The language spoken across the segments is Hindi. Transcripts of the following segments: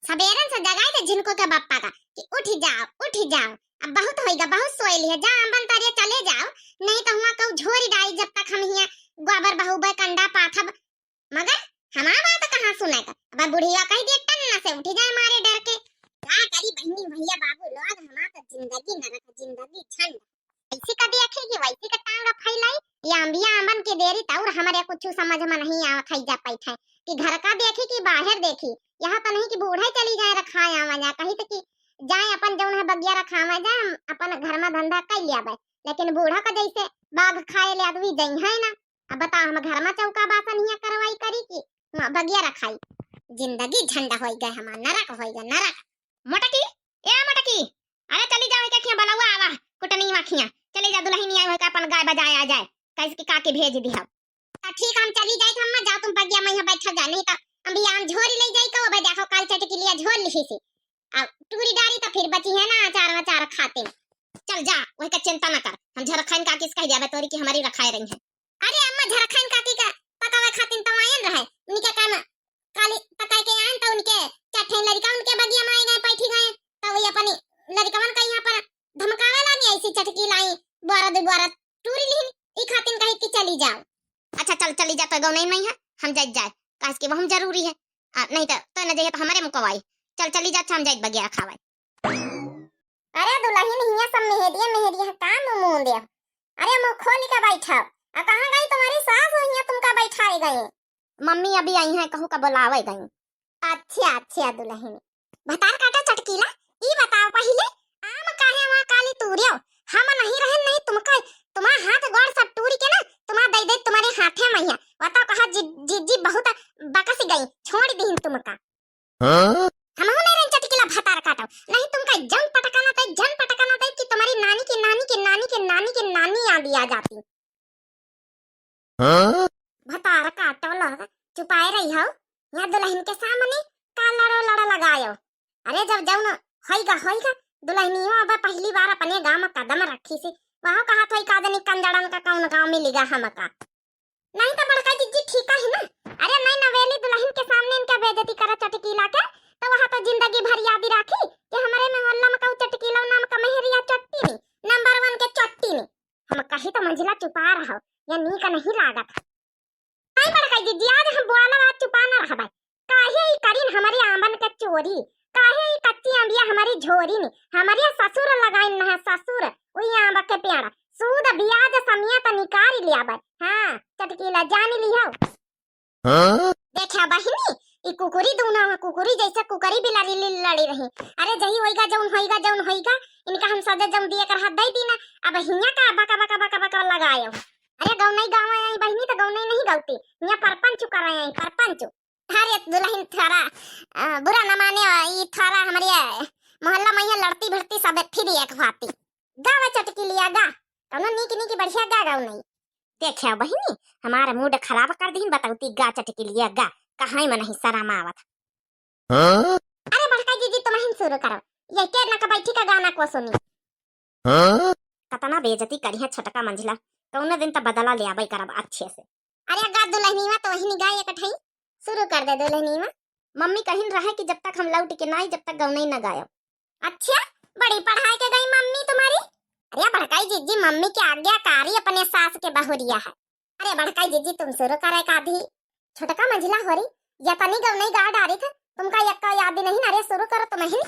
सबेरन से जगाए थे जिनको के बप्पा का कि उठ जाओ। अब बहुत होइगा, बहुत सोई लिया, जा अंबन तारिया चले जाओ, नहीं तो हुआ कहू झोरी डाली जब तक हम हिया गोबर बहुबे कंडा पाथब। मगर हमारा बात कहां सुनेगा। अब बुढ़िया कह दिए टन्ना से उठ जाए मारे डर के। क्या करी बहनी भैया बाबू लोग, हमारा तो जिंदगी नरक, जिंदगी छंड। ऐसी का देखेगी वैसी का टांगा फैलाई, या अंबिया अंबन के देरी तौर हमारे कुछ समझ में नहीं आवा खाई जा पैठे कि घर का देखी कि बाहर देखी। यहाँ तो नहीं कि बूढ़ा चली जाए रखाए आवा जा, कही तो कि जाए अपन जौन है बगिया रखावा जाए अपन घर में धंधा कर लिया बे, लेकिन बूढ़ा का जैसे बाघ खाए ले आदमी जई है ना। अब बता हम घर में चौका बासन हिया करवाई करी की बगिया रखाई। जिंदगी झंडा हो गए, हमारा नरक हो गया नरक। मोटकी ए मोटकी, अरे चली जाओ के खिया बलावा आवा कुटनी वाखिया, चली जा दुल्हनी आई हो का अपन गाय बजाए आ जाए, कैसे की काके भेज दी हम। ठीक हम चली जाए, हम जा तुम बगिया में बैठा जा, नहीं तो हम भी आम झोरी ले जाई को बे देखो काल चट के लिए झोर लिखी सी। अब टूरी डारी तो फिर बची है ना अचार खाते। चल जा वही का चिंता न कर, हम झरखाइन का किस कह जाबे तोरी की हमारी रखाए रही है। अरे अम्मा झरखाइन काकी का पकावे खातिन तो आयन रहे, उनके काम काली पकाए के आयन तो उनके चठे लड़का उनके बगिया में गए बैठी गए, तो वही अपनी लड़कवन का यहां पर धमकावे लानी ऐसी चटकी लाई बोरा टूरी ली ई खातिन कही कि चली जाओ। अच्छा चल चली जा, तो गौ नहीं है हम जाए कास के वहम जरूरी है, नहीं तो न जाए तो हमारे मुकवाई। चल चली जा, हम जाए बगिया खावे। अरे दुल्हन हिया सब मेहरिया काम मुंह दे। अरे मुंह खोल के बैठा, आ कहां गई तुम्हारी सास हिया तुमका बैठाए गए। मम्मी अभी आई है, कहू का बुलावे गई। अच्छा दुल्हन भतार काटा चटकीला ई बताओ पहले आम काहे वहां काली तूरियो हम नहीं रहन, नहीं तुमका तुम्हारा हाथ गोड़ सब टूरी के ना तुम्हारा दे तुम्हारे हाथे में है। बताओ कहा जी बहुत बकस गई, छोड़ दी तुमका। हां हम नहीं चटकीला भतार काटो, नहीं तुमका जंग पटकाना था कि तुम्हारी नानी की नानी याद आ जाती। भतार काटो लो चुपाए रही हो यहाँ दुल्हन के सामने का लड़ा लगायो। अरे जब जाऊन होइगा दुल्हनिया अब पहली बार अपने गांव में कदम रखी सी, वहां कहा तो एक आदमी कंजड़न का कौन गांव में लिगा हमका, नहीं तो बड़का जीजी ठीक है ना। अरे नहीं नवेली दुल्हन के सामने इनका बेइज्जती करा चटकीला के, तो वहां तो जिंदगी भर याद राखी कि हमारे मोहल्ला में कहू चटकीला नाम का मेहरिया चट्टी नहीं नंबर 1 के चट्टी नहीं। हम कही तो मंजिला चुपा रहो या नी का नहीं लागत। नहीं बड़का जीजी आज हम बोला बात चुपा ना रहा भाई, काहे ई करीन हमारी आमन के चोरी, काहे ई कच्ची अंबिया हमारी झोरी नहीं, हमारी ससुर लगाइन ना ससुर ओई आंबा के प्यारा सूद ब्याज समियत निकाल लिया बा। हां चटकीला जान लियो। हां देखा बहिनी ई कुकुरी दूना कुकुरी जैसा कुकरी भी लड़ी रही। अरे जही होइगा जौन होइगा इनका हम सजा जम दिए कर हाथ दई दी ना। अब हिया का बका लगायो। अरे गौ नहीं गाँव आई बहिनी तो गौ नहीं गौती हिया परपंच कर रहे हैं परपंच। अरे दुल्हन थारा बुरा न माने, ई थारा हमारी मोहल्ला में लड़ती भिड़ती सब फिर एक भाती गावा चटकी लिया गा कौनो नीक बढ़िया गा गाँव नहीं। देखिया बहिनी हमारा मूड खराब कर दी, बताऊती गा चटकी लिया गा कहां में नहीं शर्म आवत। अरे बड़का जीजी तुम ही शुरू करो, ये के ना का बैठी का गाना को सुनी। कतना बेइज्जती करी है छोटका मंझला, कौनो दिन तो बदला ले आबै करब अच्छे से। अरे गा दुल्हनी में तो वही गाय इकट्ठा शुरू कर दे दुल्हनी में। मम्मी कहिन रहे कि जब तक हम लौट के ना जब तक गौनई न गायब। अच्छा बड़ी पढ़ाई के गई मम्मी तुम्हारी। अरे बड़काई जीजी मम्मी की आज्ञाकारी अपने सास के बहुरिया है। अरे बड़काई जीजी तुम शुरू करे का धी छोटका मंझला हो रही या तनी गौनई गा डारी था तुमका यक्का याद नहीं। अरे शुरू करो तुम ही।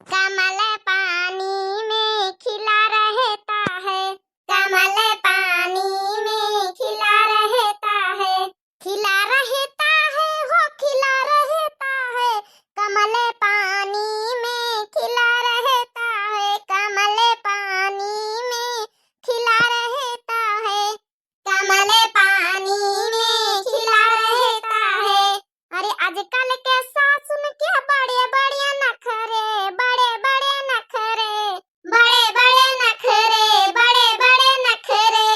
कमल पानी में खिला रहता है, कमल पानी में खिला रहता है, खिला रहता है हो खिला रहता है, कमल पानी में खिला रहता है, कमल पानी में खिला रहता है, कमल पानी में खिला रहता है। अरे आजकल के सासुन के बड़े बड़े नखरे, बड़े बड़े नखरे, बड़े बड़े नखरे, बड़े बड़े नखरे,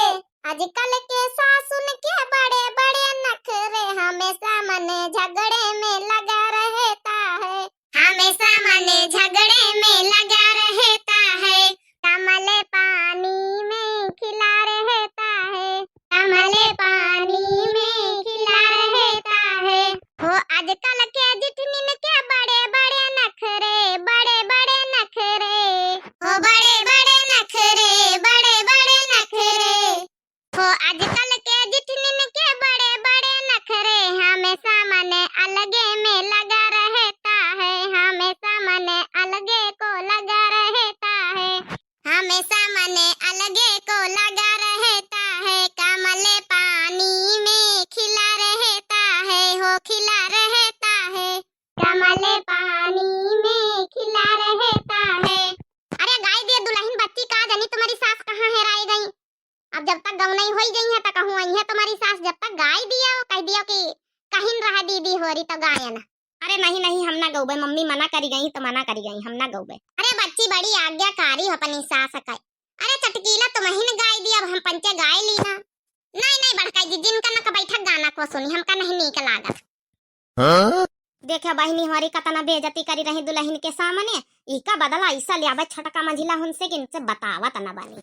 आजकल के सासुन के बड़े बड़े नखरे, हमेशा मन झगड़े में लगा रहता है, हमेशा मन झगड़े में लगा रहता है, कमल पानी में खिला रहता है, कमल पानी में खिला रहता है। हो आजकल के जितनी के बड़े बड़े गायन। अरे नहीं नहीं, हम ना गौबे, मम्मी मना करी गई तो मना करी गई, हम ना गौबे। अरे बच्ची बड़ी आज्ञाकारी हो अपनी सास का। अरे चटकीला तुम ही ने गाय दिया, अब हम पंचे गाय ली ना। नहीं नहीं बड़काई जी, जिनका न बैठक गाना को सुनी हमका नहीं नीक लागत। देखा बहनी हमारी कतना बेइज्जती करी रही दुल्हन के सामने, इका बदला ऐसा लियाबे छटका मंझिला हमसे कि इनसे बतावत न बानी।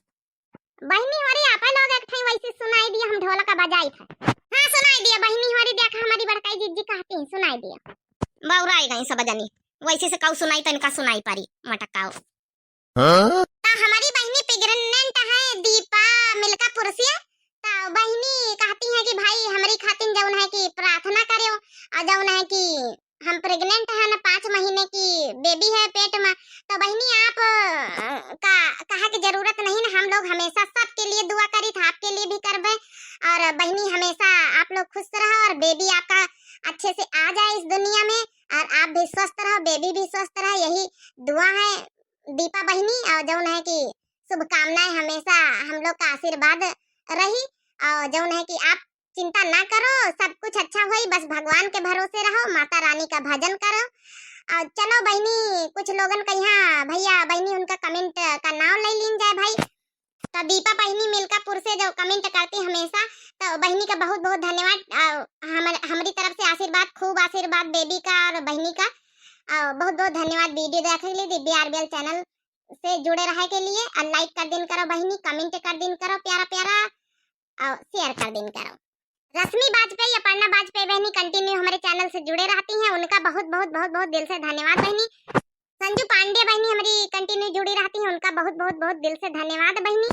बहनी हमारी आपा लोग एक ठाई वैसे सुनाई दिया, हम ढोलक बजाई था। हाँ सुनाई दिया बहनी हमारी, देखा हमारी बड़काई जी कहती हैं सुनाई दिया। बौराई गई सब जनी, वैसे से कऊ सुनाई तो इनका सुनाई पारी मटकाओ। हमारी बहनी प्रेग्नेंट है दीपा मिल्कापुर से। तो बहनी कहती है कि भाई हमारी खातिन जौन है कि प्रार्थना करो, और जौन है कि हम प्रेग्नेंट है ना, 5 महीने की बेबी है पेट में। तो बहनी आप का कहा की जरूरत नहीं ना, हम लोग हमेशा सबके लिए दुआ करी था, आपके लिए भी करबे। और बहनी हमेशा आप लोग खुश रहो और बेबी आपका अच्छे से आ जाए इस दुनिया में, और आप भी स्वस्थ रहो, बेबी भी स्वस्थ रहे, यही दुआ है दीपा बहनी। और जौन है कि शुभकामनाएं हमेशा हम लोग का आशीर्वाद रही। और जौन है कि आप चिंता ना करो, सब कुछ अच्छा होई, बस भगवान के भरोसे रहो, माता रानी का भजन करो। और चलो बहनी कुछ लोगन का यहाँ भैया बहनी उनका कमेंट का नाम ले लीन जाए भाई। तो दीपा बहनी मिल्कापुर से जो कमेंट करती हमेशा, तो बहनी का बहुत बहुत धन्यवाद। हमारी तरफ से आशीर्वाद, खूब आशीर्वाद बेबी का और बहनी का। बहुत बहुत धन्यवाद वीडियो देखने के लिए, दिव्या आरबीएल चैनल से जुड़े रहे के लिए। और लाइक कर दिन करो बहनी, कमेंट कर दिन करो प्यारा प्यारा, और शेयर कर दिन करो। रश्मि बाजपेयी, अपर्णा बाजपेयी बहनी कंटिन्यू हमारे चैनल से जुड़े रहती हैं, उनका बहुत बहुत बहुत बहुत दिल से धन्यवाद बहनी। संजू पांडे बहनी हमारी कंटिन्यू जुड़ी रहती हैं, उनका बहुत बहुत बहुत दिल से धन्यवाद बहनी।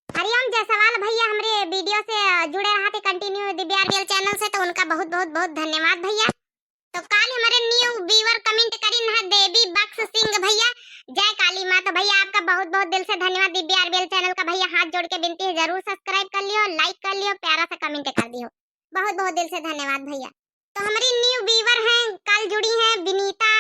हरिओम जायसवाल भैया हमारे वीडियो से जुड़े रहते कंटिन्यू दिव्या आरबीएल चैनल से, तो उनका बहुत बहुत बहुत धन्यवाद भैया। तो कल हमारे न्यू व्यूअर कमेंट करी है देवी बख्श सिंह भैया, जय काली माँ। तो भैया आपका बहुत बहुत दिल से धन्यवाद। दिव्या आरबीएल चैनल का भैया हाथ जोड़ के विनती है, जरूर सब्सक्राइब कर लियो, लाइक कर लियो, प्यारा सा कमेंट कर दियो, बहुत बहुत दिल से धन्यवाद भैया। तो हमारी न्यू व्यूअर हैं, कल जुड़ी हैं विनीता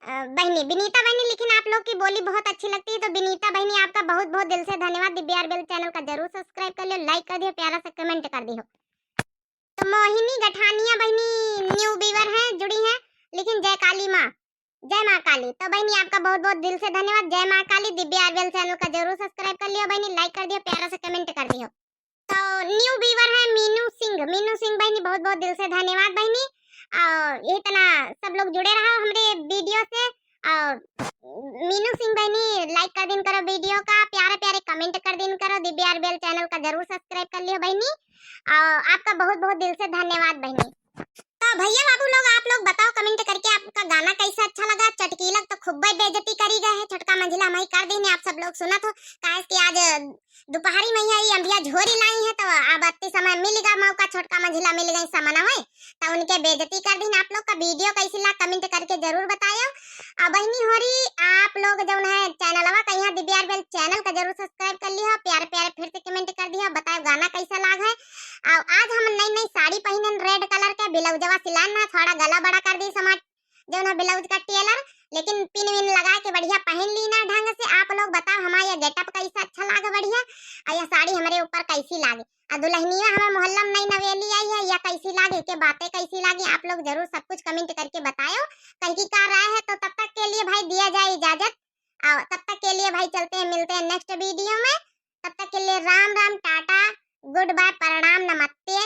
बहनी, लेकिन आप लोग की बोली बहुत अच्छी लगती है। तो विनीता बहनी आपका बहुत बहुत दिल से धन्यवाद। दिव्या आरबीएल चैनल का जरूर सब्सक्राइब कर लियो, लाइक कर दियो, प्यारा सा कमेंट कर दियो। तो मोहिनी गठानिया बहनी न्यू व्यूअर हैं, जुड़ी हैं, लेकिन जय काली माँ, जय माँ काली। तो बहनी आपका बहुत बहुत दिल से धन्यवाद, जय माँ काली। दिव्या आरबीएल चैनल का जरूर सब्सक्राइब कर लियो बहनी, लाइक कर दियो, प्यारा सा कमेंट कर दियो। तो न्यू व्यूअर है मीनू सिंह बहनी, बहुत बहुत दिल से धन्यवाद बहनी। और ये तना सब लोग जुड़े रहो हमारे वीडियो से। और मीनू सिंह बहनी लाइक कर दिन करो वीडियो का, प्यारे प्यारे कमेंट कर दिन करो, दिव्या आरबीएल चैनल का जरूर सब्सक्राइब कर लियो बहनी। और आपका बहुत बहुत दिल से धन्यवाद बहनी। तो भैया बाबू लोग आप लोग बताओ कमेंट करके आपका गाना कैसा अच्छा लगा। चटकीला तो खूब बेइज्जती करी गए है, छोटका मंझिला हमारी कर दी आप सब लोग सुना तो, काहे कि आज दोपहरी में ही अंबिया झोरी लाई है, तो अब अति समय मिल गया मौका, छोटका मंझिला मिल गई समना में, तो उनके बेइज्जती कर दी। आप लोग का वीडियो कैसी लगा कमेंट करके जरूर बताओ। अब बहनी होरी आप लोग जो है चैनलवा का यहाँ दिव्या आरबीएल चैनल का जरूर सब्सक्राइब कर लियो, प्यारे प्यारे फिर से कमेंट कर दिया, बताओ गाना कैसा लगा है। और आज हम नई नई साड़ी पहनन रेड कलर के, ब्लाउजवा सिलान ना, थोड़ा गला बड़ा कर दी समाज जो ना ब्लाउज का टेलर, लेकिन पिन विन लगा के बढ़िया पहन ली ना ढंग से। आप लोग बताओ हमारा ये गेटअप कैसा अच्छा लगा बढ़िया, और यह साड़ी हमारे ऊपर कैसी लागे, और दुल्हनिया हमारे मोहल्ला में नई नवेली आई है, या कैसी लागे, के बातें कैसी लागी, आप लोग जरूर सब कुछ कमेंट करके बताओ कहीं की कर रहा है। तो तब तक के लिए भाई दिया जाए इजाजत, और तब तक के लिए भाई चलते हैं, मिलते हैं नेक्स्ट वीडियो में। तब तक के लिए राम राम, टाटा, गुड बाय, प्रणाम, नमस्ते।